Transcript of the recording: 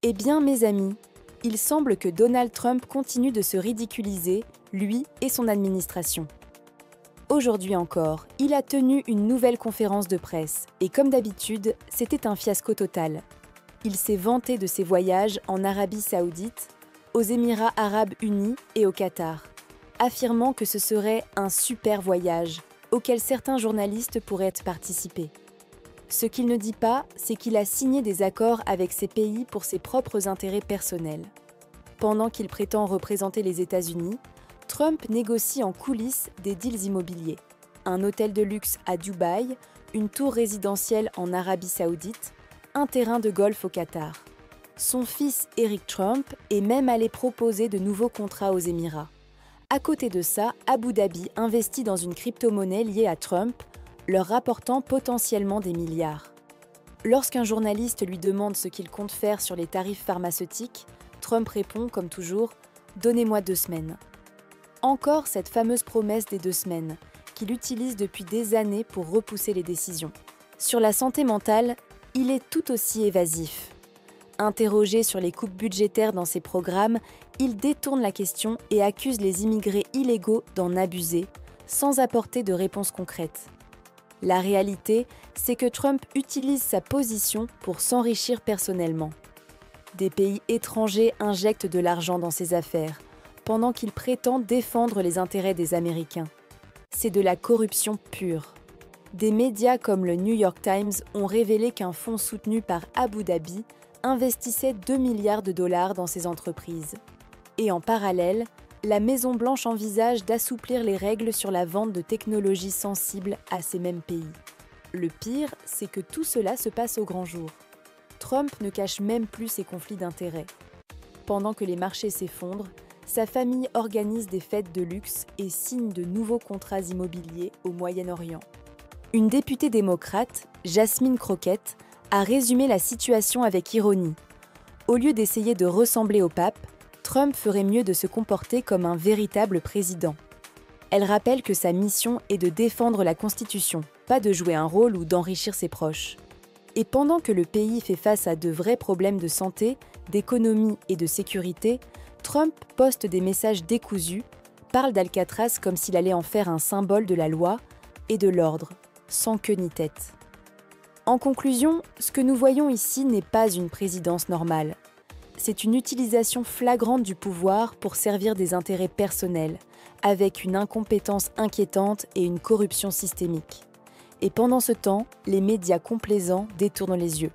Eh bien, mes amis, il semble que Donald Trump continue de se ridiculiser, lui et son administration. Aujourd'hui encore, il a tenu une nouvelle conférence de presse et comme d'habitude, c'était un fiasco total. Il s'est vanté de ses voyages en Arabie Saoudite, aux Émirats Arabes Unis et au Qatar, affirmant que ce serait un super voyage auquel certains journalistes pourraient participer. Ce qu'il ne dit pas, c'est qu'il a signé des accords avec ces pays pour ses propres intérêts personnels. Pendant qu'il prétend représenter les États-Unis, Trump négocie en coulisses des deals immobiliers. Un hôtel de luxe à Dubaï, une tour résidentielle en Arabie Saoudite, un terrain de golf au Qatar. Son fils Eric Trump est même allé proposer de nouveaux contrats aux Émirats. À côté de ça, Abu Dhabi investit dans une crypto-monnaie liée à Trump, leur rapportant potentiellement des milliards. Lorsqu'un journaliste lui demande ce qu'il compte faire sur les tarifs pharmaceutiques, Trump répond, comme toujours, « Donnez-moi 2 semaines ». Encore cette fameuse promesse des 2 semaines, qu'il utilise depuis des années pour repousser les décisions. Sur la santé mentale, il est tout aussi évasif. Interrogé sur les coupes budgétaires dans ses programmes, il détourne la question et accuse les immigrés illégaux d'en abuser, sans apporter de réponse concrète. La réalité, c'est que Trump utilise sa position pour s'enrichir personnellement. Des pays étrangers injectent de l'argent dans ses affaires, pendant qu'il prétend défendre les intérêts des Américains. C'est de la corruption pure. Des médias comme le New York Times ont révélé qu'un fonds soutenu par Abu Dhabi investissait 2 milliards de dollars dans ces entreprises. Et en parallèle, la Maison-Blanche envisage d'assouplir les règles sur la vente de technologies sensibles à ces mêmes pays. Le pire, c'est que tout cela se passe au grand jour. Trump ne cache même plus ses conflits d'intérêts. Pendant que les marchés s'effondrent, sa famille organise des fêtes de luxe et signe de nouveaux contrats immobiliers au Moyen-Orient. Une députée démocrate, Jasmine Crockett, a résumé la situation avec ironie. Au lieu d'essayer de ressembler au pape, Trump ferait mieux de se comporter comme un véritable président. Elle rappelle que sa mission est de défendre la Constitution, pas de jouer un rôle ou d'enrichir ses proches. Et pendant que le pays fait face à de vrais problèmes de santé, d'économie et de sécurité, Trump poste des messages décousus, parle d'Alcatraz comme s'il allait en faire un symbole de la loi et de l'ordre, sans queue ni tête. En conclusion, ce que nous voyons ici n'est pas une présidence normale. C'est une utilisation flagrante du pouvoir pour servir des intérêts personnels, avec une incompétence inquiétante et une corruption systémique. Et pendant ce temps, les médias complaisants détournent les yeux.